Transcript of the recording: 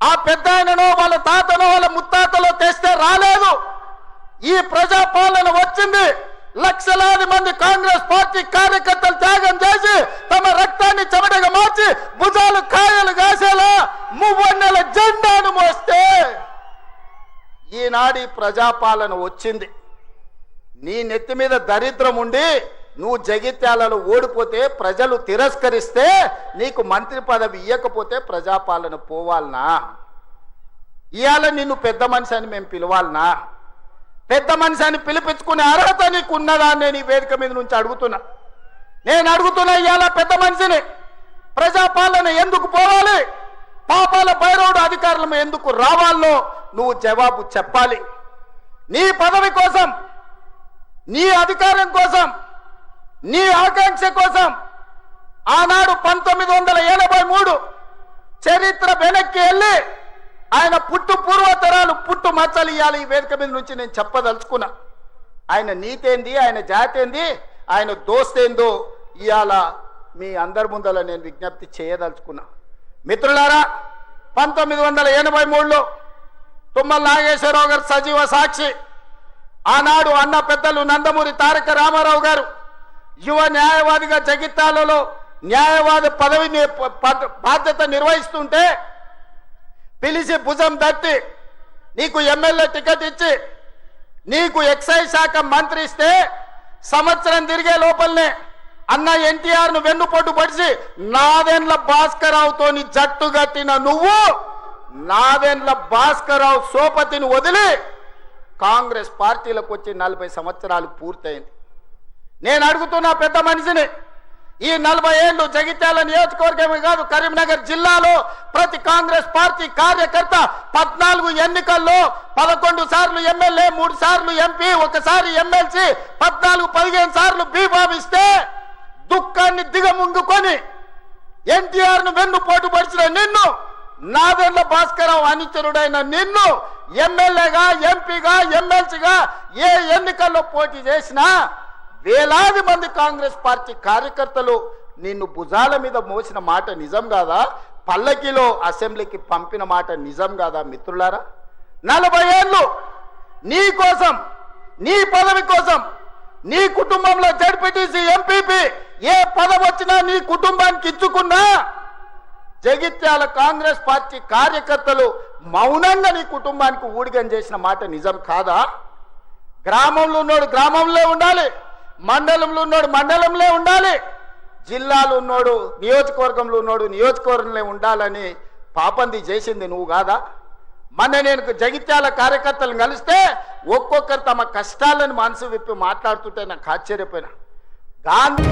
ఆ పెద్ద ఆయననో వాళ్ళ తాతనో వాళ్ళ ముత్తాతలో తెస్తే రాలేదు. ఈ ప్రజాపాలన వచ్చింది. లక్షలాది మంది కాంగ్రెస్ పార్టీ కార్యకర్తలు త్యాగం చేసి తమ రక్తాన్ని చెమటగా మార్చి భుజాలు కాయలు కాసేలా మువ్వన్నెల జెండాను మోస్తే ఈనాడు ప్రజాపాలన వచ్చింది. నీ నెత్తి మీద దరిద్రం ఉండి నువ్వు జగిత్యాలలో ఓడిపోతే ప్రజలు తిరస్కరిస్తే నీకు మంత్రి పదవి ఇవ్వకపోతే ప్రజాపాలన పోవాలనా? ఇవాళ నిన్ను పెద్ద మనిషి అని మేము పిలవాలనా? పెద్ద మనిషి అని పిలిపించుకునే అర్హత నీకు ఉన్నదా అని నేను ఈ వేదిక మీద నుంచి అడుగుతున్నా. నేను అడుగుతున్నా, ఇవాళ పెద్ద మనిషిని ప్రజాపాలన ఎందుకు పోవాలి? పాపాల భైరవుడు అధికారులు ఎందుకు రావాలో నువ్వు జవాబు చెప్పాలి. నీ పదవి కోసం, నీ అధికారం కోసం, నీ ఆకాంక్ష కోసం ఆనాడు 1983 చరిత్ర వెనక్కి వెళ్ళి ఆయన పుట్టు పూర్వతరాలు పుట్టు మచ్చలు ఇవ్వాలి. ఈ వేదిక మీద నుంచి నేను చెప్పదలుచుకున్నా. ఆయన నీతేంది, ఆయన జాతేంది, ఆయన దోస్తేందో ఇవాళ మీ అందరి ముందర నేను విజ్ఞప్తి చేయదలుచుకున్నా. మిత్రులారా, 1983లో తుమ్మల నాగేశ్వరరావు గారు సజీవ సాక్షి. ఆనాడు అన్న పెద్దలు నందమూరి తారక రామారావు గారు యువ న్యాయవాదిగా జగిత్యాలలో న్యాయవాది పదవిని బాధ్యత నిర్వహిస్తుంటే పిలిచి భుజం తట్టి నీకు ఎమ్మెల్యే టికెట్ ఇచ్చి నీకు ఎక్సైజ్ శాఖ మంత్రి ఇస్తే సంవత్సరం తిరిగే లోపలనే అన్న ఎన్టీఆర్ను వెన్నుపోటు పడిచి నాదెండ్ల భాస్కరరావుతో జట్టు కట్టిన నువ్వు నాదెండ్ల భాస్కరరావు సోపతిని వదిలి కాంగ్రెస్ పార్టీలకు వచ్చి 40 సంవత్సరాలు పూర్తయింది. నేను అడుగుతున్నా పెద్ద మనిషిని, ఈ 40 ఏళ్ళు జగిత్యాల నియోజకవర్గమే కాదు కరీంనగర్ జిల్లాలో ప్రతి కాంగ్రెస్ పార్టీ కార్యకర్త 14 ఎన్నికల్లో 11 సార్లు ఎమ్మెల్యే, 3 సార్లు ఎంపీ, 1 సారి ఎమ్మెల్సీ, 14-15 సార్లు బీభావిస్తే దుఃఖాన్ని దిగముంగుకొని ఎన్టీఆర్ను వెన్నుపోటు పడిచిన నిన్ను, నాదెండ్ల భాస్కరరావు అనుచరుడైన నిన్ను ఎమ్మెల్యేగా, ఎంపీగా, ఎమ్మెల్సీగా ఏ ఎన్నికల్లో పోటీ చేసినా వేలాది మంది కాంగ్రెస్ పార్టీ కార్యకర్తలు నిన్ను భుజాల మీద మోసిన మాట నిజం కాదా? పల్లకిలో అసెంబ్లీకి పంపిన మాట నిజం కాదా? మిత్రులారా, 40 ఏళ్ళు నీ కోసం, నీ పదవి కోసం, నీ కుటుంబంలో జడ్పీటీసీ, ఎంపీపీ ఏ పదవి వచ్చినా నీ కుటుంబానికి ఇచ్చుకున్నా జగిత్యాల కాంగ్రెస్ పార్టీ కార్యకర్తలు మౌనంగా నీ కుటుంబానికి ఊడిగం చేసిన మాట నిజం కాదా? గ్రామంలో ఉన్నోడు గ్రామంలో ఉండాలి, మండలంలో ఉన్నోడు మండలంలో ఉండాలి, జిల్లాలో ఉన్నోడు నియోజకవర్గంలో ఉన్నోడు నియోజకవర్గంలో ఉండాలని పాపంది చేసింది నువ్వు కాదా? మొన్న నేను జగిత్యాల కార్యకర్తలను కలిస్తే ఒక్కొక్కరు తమ కష్టాలను మనసు విప్పి మాట్లాడుతుంటే నాకు ఆశ్చర్యపోయినా. గాంధీ